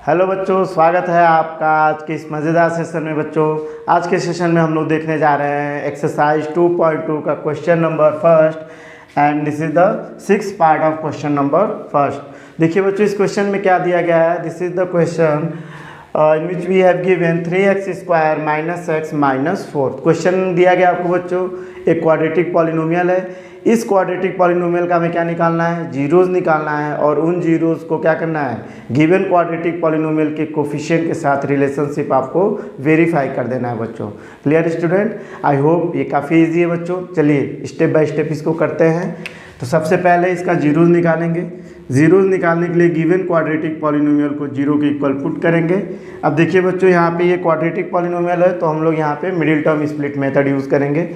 Hello बच्चों, स्वागत है आपका आज के इस मज़ेदार सेशन में। बच्चों, आज के सेशन में हम लोग देखने जा रहे हैं एक्सरसाइज 2.2 का question number first and this is the 6th part of question number first. देखिए बच्चों, इस क्वेश्चन में क्या दिया गया है। This is the question in which we have given 3x² - x - 4। Question दिया गया आपको बच्चों, एक क्वाड्रेटिक पॉलिनोमियल है। इस क्वाड्रेटिक पॉलिनोमियल का हमें क्या निकालना है, जीरोज़ निकालना है, और उन जीरोज़ को क्या करना है, गिवन क्वाड्रेटिक पॉलिनोमियल के कोफिशिएंट के साथ रिलेशनशिप आपको वेरीफाई कर देना है बच्चों। Clear student? आई होप ये काफ़ी इजी है बच्चों। चलिए स्टेप बाय स्टेप इसको करते हैं। तो सबसे पहले इसका जीरोज़ निकालेंगे। जीरोज़ निकालने के लिए गिवन क्वाड्रेटिक पॉलिनोमियल को जीरो के इक्वल पुट करेंगे। अब देखिए बच्चों, यहाँ पे ये क्वाड्रेटिक पॉलिनोमियल है तो हम लोग यहाँ पे middle term split method use करेंगे।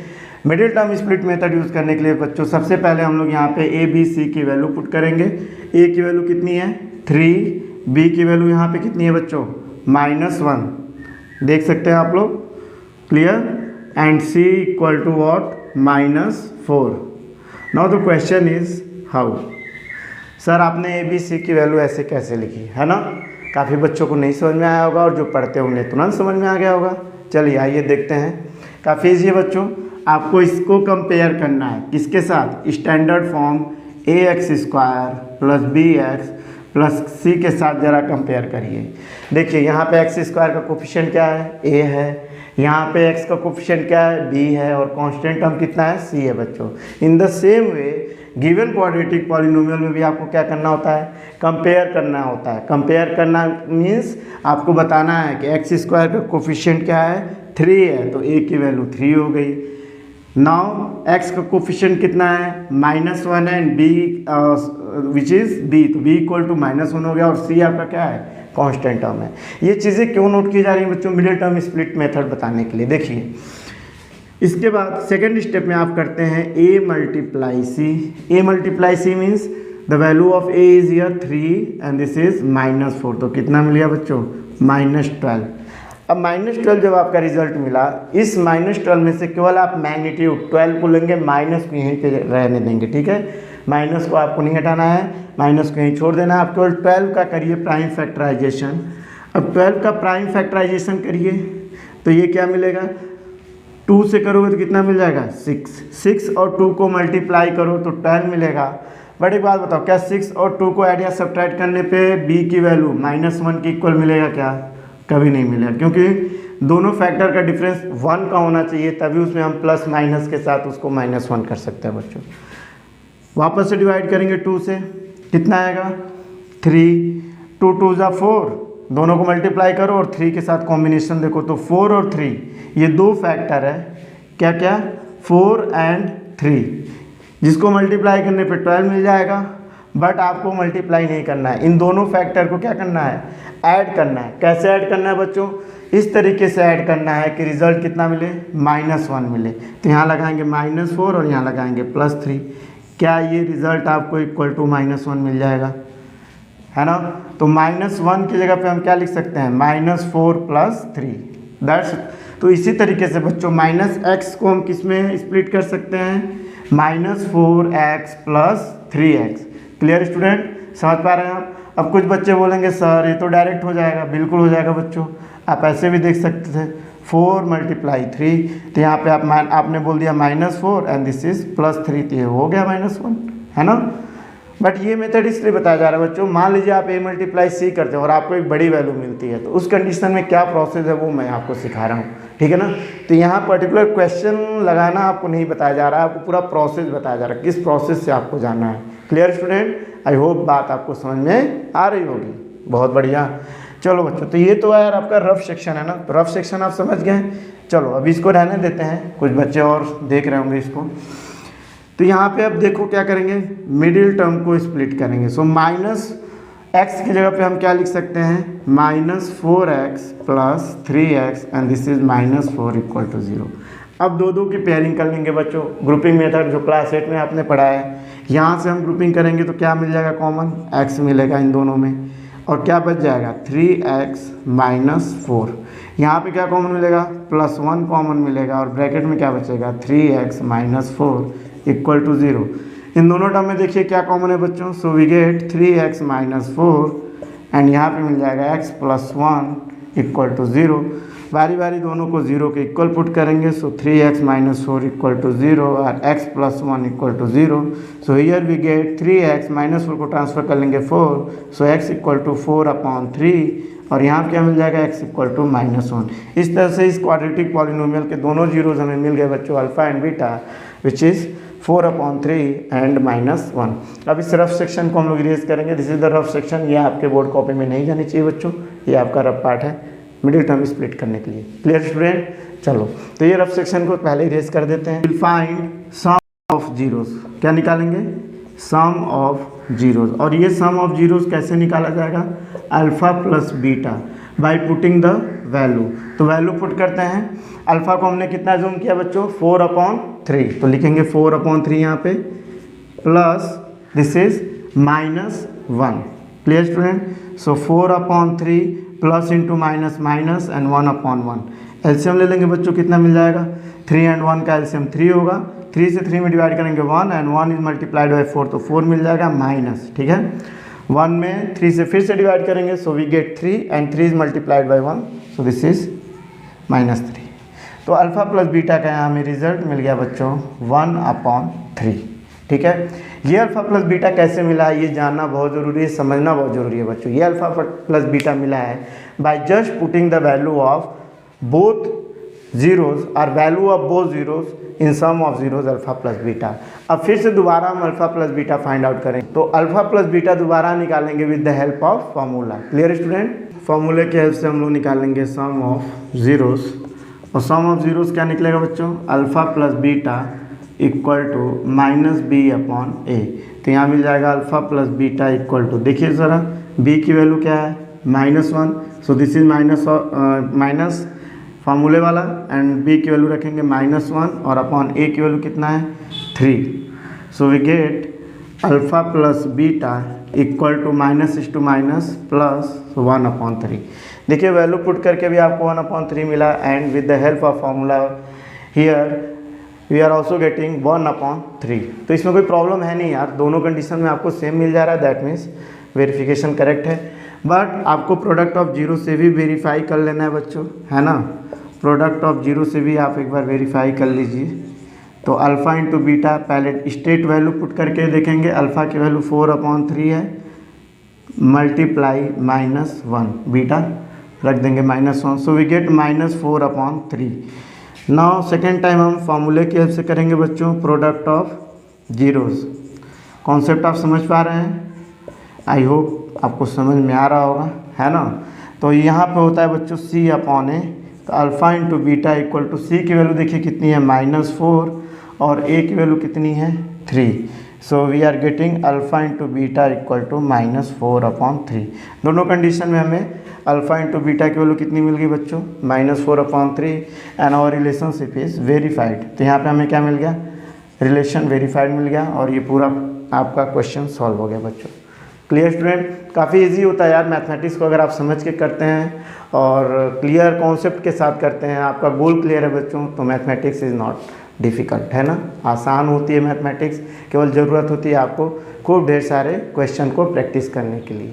Middle term split method use करने के लिए बच्चों सबसे पहले हम लोग यहाँ पे ए बी सी की वैल्यू पुट करेंगे। ए की वैल्यू कितनी है 3, बी की वैल्यू यहाँ पे कितनी है बच्चों -1, देख सकते हैं आप लोग। Clear? And C equal to what -4। Now the question is how. Sir आपने ए बी सी की वैल्यू ऐसे कैसे लिखी है ना, काफ़ी बच्चों को नहीं समझ में आया होगा और जो पढ़ते होंगे तुरंत समझ में आ गया होगा। चलिए आइए देखते हैं। काफ़ी ईजी है बच्चों। आपको इसको कंपेयर करना है किसके साथ, standard form ax² + bx + c के साथ जरा कंपेयर करिए। देखिए यहाँ पे x² का कोफिशिएंट क्या है, a है। यहाँ पे x का कोफिशिएंट क्या है, b है। और कांस्टेंट टर्म कितना है, c है बच्चों। In the same way given quadratic polynomial में भी आपको क्या करना होता है, कंपेयर करना होता है। कंपेयर करना मीन्स आपको बताना है कि x² का कोफिशिएंट क्या है, 3 है, तो a की वैल्यू 3 हो गई। नाउ x का कोफिशिएंट कितना है, -1 है, and b which is b, तो b इक्वल टू -1 हो गया, और c आपका क्या है, कांस्टेंट टर्म है। ये चीज़ें क्यों नोट की जा रही हैं बच्चों, मिडिल टर्म स्प्लिट मेथड बताने के लिए। देखिए इसके बाद सेकेंड स्टेप में आप करते हैं a × c। a × c means the value of a is here 3 and this is -4, तो कितना मिल गया बच्चों, -12। अब -12 जब आपका रिजल्ट मिला, इस -12 में से केवल आप मैग्नीट्यूड 12 को लेंगे, माइनस को यहीं पे रहने देंगे। ठीक है, माइनस को आपको नहीं हटाना है, माइनस को यहीं छोड़ देना है। आप केवल 12 का करिए प्राइम फैक्टराइजेशन। अब 12 का प्राइम फैक्टराइजेशन करिए तो ये क्या मिलेगा, 2 से करोगे तो कितना मिल जाएगा, 6 और 2 को मल्टीप्लाई करो तो 12 मिलेगा। बट एक बात बताओ, क्या 6 और 2 को ऐड या सब्ट्रैक्ट करने पे b की वैल्यू -1 के इक्वल मिलेगा क्या, कभी नहीं मिलेगा, क्योंकि दोनों फैक्टर का डिफरेंस 1 का होना चाहिए, तभी उसमें हम प्लस माइनस के साथ उसको -1 कर सकते हैं बच्चों। वापस से डिवाइड करेंगे 2 से, कितना आएगा 3, 2 × 2 = 4, दोनों को मल्टीप्लाई करो और 3 के साथ कॉम्बिनेशन देखो तो 4 और 3 ये दो फैक्टर है, क्या क्या 4 एंड 3, जिसको मल्टीप्लाई करने पे 12 मिल जाएगा। बट आपको मल्टीप्लाई नहीं करना है, इन दोनों फैक्टर को क्या करना है, ऐड करना है। कैसे ऐड करना है बच्चों, इस तरीके से ऐड करना है कि रिजल्ट कितना मिले, -1 मिले। तो यहाँ लगाएंगे -4 और यहाँ लगाएंगे +3। क्या ये रिजल्ट आपको इक्वल टू -1 मिल जाएगा, है ना। तो -1 की जगह पे हम क्या लिख सकते हैं, -4 + 3 दैट्स। तो इसी तरीके से बच्चों -x को हम किस में स्प्लिट कर सकते हैं, -4x + 3x। क्लियर स्टूडेंट, समझ पा रहे हैं आप। अब कुछ बच्चे बोलेंगे सर ये तो डायरेक्ट हो जाएगा, बिल्कुल हो जाएगा बच्चों। आप ऐसे भी देख सकते थे 4 × 3, तो यहाँ पे आपने बोल दिया -4 एंड दिस इज +3, तो ये हो गया -1, है ना। बट ये मेथड इसलिए बताया जा रहा है बच्चों, मान लीजिए आप a × c करते हैं और आपको एक बड़ी वैल्यू मिलती है, तो उस कंडीशन में क्या प्रोसेस है वो मैं आपको सिखा रहा हूँ, ठीक है ना। तो यहाँ पर्टिकुलर क्वेश्चन लगाना आपको नहीं बताया जा रहा है, आपको पूरा प्रोसेस बताया जा रहा है, किस प्रोसेस से आपको जाना है। क्लियर स्टूडेंट, आई होप बात आपको समझ में आ रही होगी, बहुत बढ़िया। चलो बच्चों, तो ये तो यार आपका रफ सेक्शन है ना, तो रफ सेक्शन आप समझ गए। चलो अभी इसको रहने देते हैं, कुछ बच्चे और देख रहे होंगे इसको। तो यहाँ पे अब देखो क्या करेंगे, मिडिल टर्म को स्प्लिट करेंगे। सो -x की जगह पे हम क्या लिख सकते हैं, -4x + 3x and this is -4 = 0। अब दो की पेयरिंग कर लेंगे बच्चों, ग्रुपिंग मेथड जो क्लास 8 में आपने पढ़ा है। यहाँ से हम ग्रुपिंग करेंगे तो क्या मिल जाएगा, कॉमन x मिलेगा इन दोनों में, और क्या बच जाएगा 3x - 4। यहाँ पे क्या कॉमन मिलेगा, +1 कॉमन मिलेगा, और ब्रैकेट में क्या बचेगा 3x - 4 = 0। इन दोनों टर्म में देखिए क्या कॉमन है बच्चों, सो वी गेट 3x - 4 एंड यहाँ पे मिल जाएगा x प्लस 1 इक्वल टू 0। बारी बारी दोनों को 0 के इक्वल पुट करेंगे, सो 3x माइनस 4 इक्वल टू 0 और x plus 1 equal to 0। So here we get 3x minus 4 को ट्रांसफर कर लेंगे 4, सो x इक्वल टू 4/3 और यहाँ क्या मिल जाएगा x इक्वल टू -1। इस तरह से इस क्वाड्रेटिक पॉलिनोमियल के दोनों जीरोज हमें मिल गए बच्चों, alpha and beta, which is 4/3 and -1। अब इस रफ सेक्शन को हम लोग इरेज करेंगे। This is the rough section, ये आपके बोर्ड कॉपी में नहीं जानी चाहिए बच्चों, ये आपका रफ पार्ट है मिडिल टर्म स्प्लिट करने के लिए। Clear student? चलो तो ये रफ सेक्शन को पहले इरेज कर देते हैं। Will find sum of zeros, क्या निकालेंगे? Sum of zeros. और ये सम ऑफ जीरोस कैसे निकाला जाएगा? Alpha plus beta by putting the value. तो वैल्यू पुट करते हैं। अल्फा को हमने कितना जूम किया बच्चों? 4/3, तो लिखेंगे 4/3 यहाँ पे, plus this is -1। Clear student? So 4/3 plus into minus minus and 1/1। LCM ले लेंगे बच्चों, कितना मिल जाएगा? 3 एंड 1 का एलसीएम 3 होगा। 3 से 3 में डिवाइड करेंगे 1 एंड 1 इज मल्टीप्लाइड बाई 4, तो 4 मिल जाएगा माइनस। ठीक है, 1 में 3 से फिर से डिवाइड करेंगे, so we get 3 and 3 is multiplied by 1, so this is -3। तो अल्फा प्लस बीटा का यहाँ हमें रिजल्ट मिल गया बच्चों 1/3। ठीक है, ये अल्फा प्लस बीटा कैसे मिला है ये जानना बहुत ज़रूरी है, समझना बहुत ज़रूरी है बच्चों। ये अल्फा प्लस बीटा मिला है by just putting the value of both zeros और value of both zeros in sum of zeros alpha plus beta. अब फिर से दोबारा हम alpha plus beta find out करें, तो अल्फा प्लस बीटा दोबारा निकालेंगे with the help of formula. Clear student? फार्मूले की हेल्प से हम लोग निकालेंगे सम ऑफ जीरोज, और सम ऑफ जीरोज क्या निकलेगा बच्चों? Alpha plus beta equal to -b/a। तो यहाँ मिल जाएगा alpha plus beta equal to, देखिए ज़रा b की वैल्यू क्या है? -1, सो दिस इज माइनस फार्मूले वाला, एंड b की वैल्यू रखेंगे -1 और अपॉन a की वैल्यू कितना है? 3। So we get alpha plus beta equal to -1 plus 1/3। देखिए वैल्यू पुट करके भी आपको 1/3 मिला, and with the help of formula here we are also getting 1/3। तो इसमें कोई प्रॉब्लम है नहीं यार, दोनों कंडीशन में आपको सेम मिल जा रहा है, दैट मीन्स वेरिफिकेशन करेक्ट है। बट आपको प्रोडक्ट ऑफ जीरो से भी वेरीफाई कर लेना है बच्चों, है ना? प्रोडक्ट ऑफ जीरो से भी आप एक बार वेरीफाई कर लीजिए। तो अल्फ़ा इंटू बीटा, पहले स्टेट वैल्यू पुट करके देखेंगे। अल्फ़ा की वैल्यू 4/3 है, मल्टीप्लाई -1, बीटा रख देंगे -1, so we get -4/3। Now second time हम फार्मूले की हेल्प से करेंगे बच्चों प्रोडक्ट ऑफ जीरोस। कॉन्सेप्ट आप समझ पा रहे हैं? आई होप आपको समझ में आ रहा होगा, है ना? तो यहाँ पे होता है बच्चों c/a, तो alpha into beta equal to c की वैल्यू देखिए कितनी है? -4 और a की वैल्यू कितनी है? 3। So we are getting alpha into beta equal to -4/3। दोनों कंडीशन में हमें अल्फ़ा इंटू बीटा की वैल्यू कितनी मिल गई बच्चों? -4/3, and our relationship is verified. तो यहाँ पे हमें क्या मिल गया? रिलेशन वेरीफाइड मिल गया, और ये पूरा आपका क्वेश्चन सॉल्व हो गया बच्चों। Clear student? काफ़ी इजी होता है यार मैथमेटिक्स को अगर आप समझ के करते हैं और क्लियर कॉन्सेप्ट के साथ करते हैं, आपका गोल क्लियर है बच्चों, तो मैथमेटिक्स इज़ नॉट डिफ़िकल्ट, है ना? आसान होती है मैथमेटिक्स, केवल ज़रूरत होती है आपको खूब ढेर सारे क्वेश्चन को प्रैक्टिस करने के लिए।